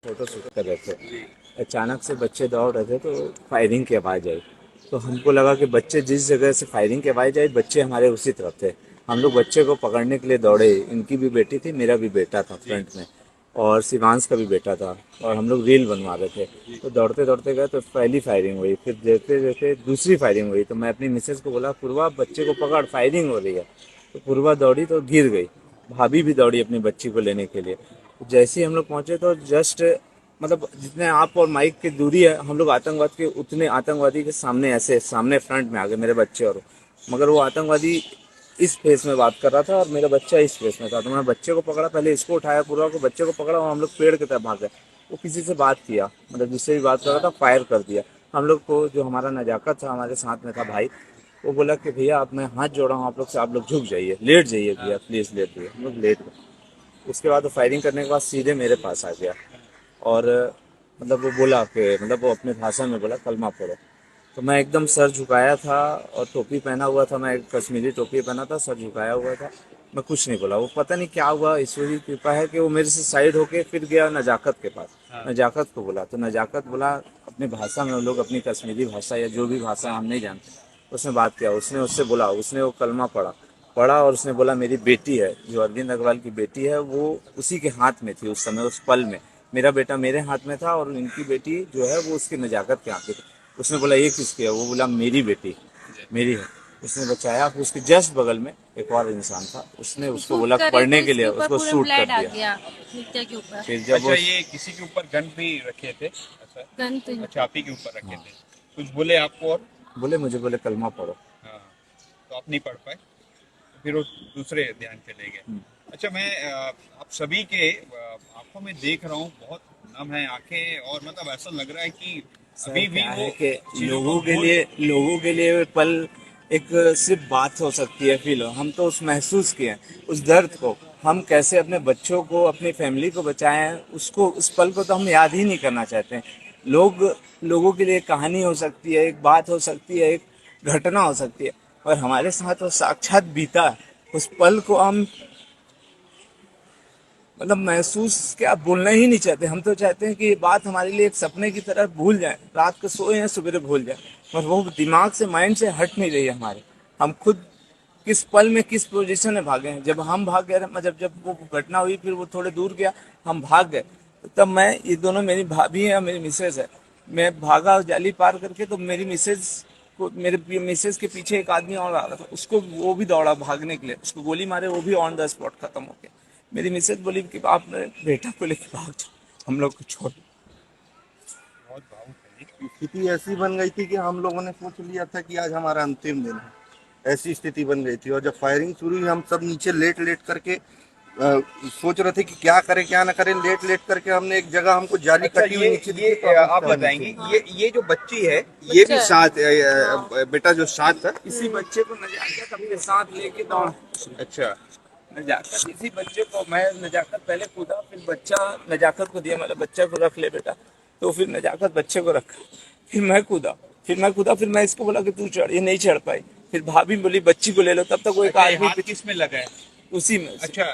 Photo shoot कर रहे थे। अचानक से बच्चे दौड़ रहे थे तो फायरिंग की आवाज़ आई। तो हमको लगा कि बच्चे जिस जगह से फायरिंग की आवाज़ आई बच्चे हमारे उसी तरफ थे। हम लोग बच्चे को पकड़ने के लिए दौड़े। इनकी भी बेटी थी, मेरा भी बेटा था फ्रंट में, और शिवांश का भी बेटा था, और हम लोग रील बनवा रहे थे। तो दौड़ते दौड़ते गए तो पहली फायरिंग हुई, फिर देखते देखते दूसरी फायरिंग हुई। तो मैं अपनी मिसेज को बोला, पूर्वा बच्चे को पकड़, फायरिंग हो रही है। तो पूर्वा दौड़ी तो गिर गई। भाभी भी दौड़ी अपनी बच्ची को लेने के लिए। जैसे ही हम लोग पहुंचे तो जस्ट मतलब जितने आप और माइक की दूरी है, हम लोग आतंकवाद के उतने आतंकवादी के सामने, ऐसे सामने फ्रंट में आ गए मेरे बच्चे। और मगर वो आतंकवादी इस फेस में बात कर रहा था और मेरा बच्चा इस फेस में था। तो मैं बच्चे को पकड़ा, पहले इसको उठाया, पूरा को बच्चे को पकड़ा, और हम लोग पेड़ की तरफ भाग गए। वो किसी से बात किया, मतलब जिससे भी बात कर रहा था फायर कर दिया। हम लोग को जो हमारा नजाकत था, हमारे साथ में था भाई, वो बोला कि भैया आप, मैं हाथ जोड़ा हूँ आप लोग से, आप लोग झुक जाइए, लेट जाइए भैया, प्लीज लेट जाइए। हम लोग लेट गए। उसके बाद वो फायरिंग करने के बाद सीधे मेरे पास आ गया। और मतलब वो बोला कि, मतलब वो अपने भाषा में बोला कलमा पढ़ो। तो मैं एकदम सर झुकाया था, और टोपी पहना हुआ था, मैं एक कश्मीरी टोपी पहना था, सर झुकाया हुआ था। मैं कुछ नहीं बोला। वो पता नहीं क्या हुआ, ईश्वर की कृपा है कि वो मेरे से साइड होके फिर गया नजाकत के पास। नजाकत को बोला तो नजाकत बोला अपनी भाषा में, वो लोग अपनी कश्मीरी भाषा या जो भी भाषा हम नहीं जानते, उसने बात किया। उसने उससे बोला, उसने वो कलमा पढ़ा पढ़ा और उसने बोला मेरी बेटी है, जो अरविंद अग्रवाल की बेटी है, वो उसी के हाथ में थी उस समय, उस पल में। मेरा बेटा मेरे हाथ में था और इनकी बेटी जो है वो उसकी नजाकत के हाथ में थी। उसने बोला ये किसकी है, वो बोला मेरी बेटी, मेरी है। उसने बचाया। फिर उसके जस्ट बगल में एक और इंसान था, उसने तो उसको शूट बोला करे तो पढ़ने के लिए, इसके ऊपर उसको पूरे शूट कर ब्लड आ दिया। गया नित्या के ऊपर। फिर जब अच्छा, वो, ये किसी के ऊपर गन भी रखे थे? अच्छा। गन तो अच्छा, आप ही के ऊपर रखे थे? कुछ बोले आपको? और बोले मुझे, बोले कलमा पढ़ो। हाँ, तो आप नहीं पढ़ पाए, तो फिर वो दूसरे ध्यान चले गए। अच्छा, मैं आप सभी के आंखों में देख रहा हूँ, बहुत नम है आंखें, और मतलब ऐसा लग रहा है कि सर अभी भी क्या वो है कि चीजों को लोगों के बोल। लिए, लोगों के लिए वे पल एक सिर्फ बात हो सकती है, फील हो, हम तो उस महसूस किए हैं उस दर्द को। हम कैसे अपने बच्चों को, अपनी फैमिली को बचाए हैं, उसको, उस पल को तो हम याद ही नहीं करना चाहते हैं। लोग, लोगों के लिए कहानी हो सकती है, एक बात हो सकती है, एक घटना हो सकती है, और हमारे साथ वो साक्षात बीता है। उस पल को हम मतलब महसूस क्या, बोलना ही नहीं चाहते। हम तो चाहते हैं कि ये बात हमारे लिए एक सपने की तरह भूल जाए, रात को सोए हैं सवेरे भूल जाए, पर वो दिमाग से, माइंड से हट नहीं रही है हमारे। हम खुद किस पल में, किस पोजीशन में भागे हैं। जब हम भाग गए, मतलब जब वो घटना हुई, फिर वो थोड़े दूर गया, हम भाग गए, तब मैं, ये दोनों मेरी भाभी है और मेरी मिसेज है, मैं भागा जाली पार करके, तो मेरी मिसेज को, मेरे मिसेज के पीछे एक आदमी और आ रहा था, उसको, वो भी दौड़ा भागने के लिए, उसको गोली मारे, वो भी ऑन द स्पॉट खत्म हो गया। मेरी मिसेज बोली कि आप बेटा को लेकर भाग जाओ, हम लोग को छोड़। बहुत भावुक है ये। स्थिति ऐसी बन गई थी कि हम लोगों ने सोच लिया था कि आज हमारा अंतिम दिन है। ऐसी स्थिति बन गई थी, और जब फायरिंग शुरू हुई हम सब नीचे लेट लेट करके सोच रहे थे कि क्या करें क्या ना करें। लेट लेट करके हमने एक जगह, हमको जाली अच्छा, कटी हुई नीचे दिखी, तो हम आप उसके नीचे। बताएंगे, ये जो बच्ची है, ये भी बच्चा साथ बेटा जो साथ था? इसी बच्चे को नजाकत अपने साथ लेके दौड़ा। अच्छा। नजाकत, इसी बच्चे को मैं, नजाकत पहले कूदा, फिर बच्चा नजाकत को दिया, मतलब बच्चा को रख ले बेटा। तो फिर नजाकत बच्चे को रखा, फिर मैं कूदा, फिर मैं इसको बोला कि तू चढ़, ये नहीं चढ़ पाई। फिर भाभी बोली बच्ची को ले लो, तब तक वो एक अच्छा, ये आदमी हाथ किस में लगा है? उसी में, अच्छा,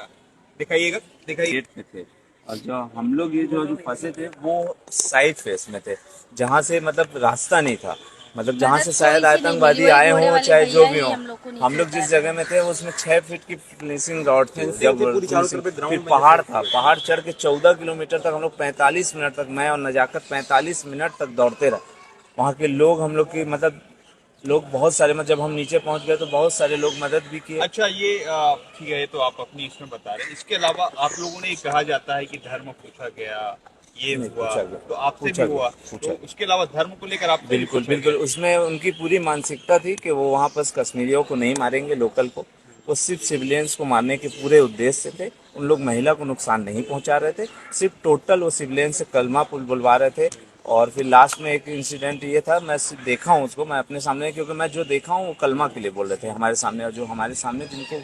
दिखाइएगा, दिखाइए। गेट पे थे। और जो हम लोग, ये जो फंसे थे, वो साइड फेस में थे, जहाँ से मतलब रास्ता नहीं था, मतलब जहाँ मदद से कोई शायद सी नहीं मिली, आतंकवादी वही आए घोड़े हों, वाले चाहे जो भैया भी ही हो। हम लोग को हम नीचे लोग जिस उतार जगह पाए। में थे उसमें 6 फीट की फिनिशिंग रॉड थी, जब फिनिशिंग, फिर पहाड़ था, पहाड़ चढ़ के 14 किलोमीटर तक हम लोग 45 मिनट तक, मैं और नजाकत 45 मिनट तक दौड़ते रहे। वहाँ के लोग हम लोग की, मतलब लोग बहुत सारे, मतलब जब हम नीचे पहुंच गए तो बहुत सारे लोग मदद भी किए। अच्छा, ये ठीक है, ये तो आप अपनी इसमें बता रहे हैं। इसके अलावा आप लोगों ने कहा जाता है कि धर्म पूछा गया, ये नहीं, हुआ, पूछा गया, तो आपसे भी पूछा गया, हुआ, पूछा तो गया। उसके अलावा धर्म को लेकर आपसे भी बिल्कुल पूछा बिल्कुल, गया? उसमें उनकी पूरी मानसिकता थी कि वो वहाँ पर कश्मीरियों को नहीं मारेंगे, लोकल को, वो सिर्फ सिविलियंस को मारने के पूरे उद्देश्य से थे। उन लोग महिला को नुकसान नहीं पहुंचा रहे थे, सिर्फ टोटल वो सिविलियंस से कलमा पुल बुलवा रहे थे। और फिर लास्ट में एक इंसिडेंट ये था, मैं सिर्फ देखा हूँ उसको, मैं अपने सामने, क्योंकि मैं जो देखा हूँ वो कलमा के लिए बोल रहे थे हमारे सामने, और जो हमारे सामने जिनको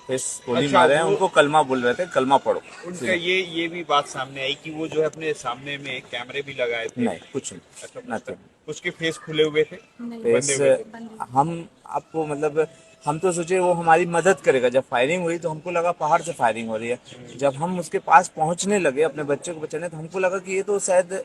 फेस गोली अच्छा, मारे हैं वो उनको कलमा बोल रहे थे, कलमा पढ़ो उनका सीधे। ये भी बात सामने आई कि वो जो है अपने सामने में कैमरे भी लगाए थे। नहीं, कुछ नहीं, अच्छा, नथिंग। उसके फेस खुले हुए थे, नहीं, बंधे फेस, हुए थे? बंदी। हम आपको मतलब हम तो सोचे वो हमारी मदद करेगा। जब फायरिंग हुई तो हमको लगा पहाड़ से फायरिंग हो रही है। जब हम उसके पास पहुंचने लगे अपने बच्चे को बचाने, तो हमको लगा कि ये तो शायद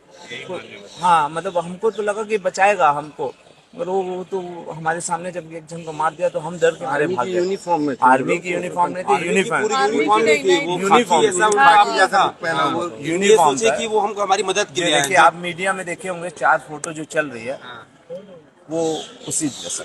हाँ मतलब हमको तो लगा कि बचाएगा हमको, मगर वो तो हमारे सामने जब एक जन को मार दिया तो हम डर के मारे भाग गए। यूनिफॉर्म में थे आर्मी की यूनिफॉर्म नहीं थी, यूनिफॉर्म यूनिफॉर्म नहीं थी, वो यूनिफॉर्म खाकी जैसा था। उनका जैसा पहना हुआ। ये यूनिफॉर्म सोचे था। कि वो हमको हमारी मदद के ये लिए आए देखिए हैं। आप मीडिया में देखे होंगे 4 फोटो जो चल रही है वो उसी जैसा।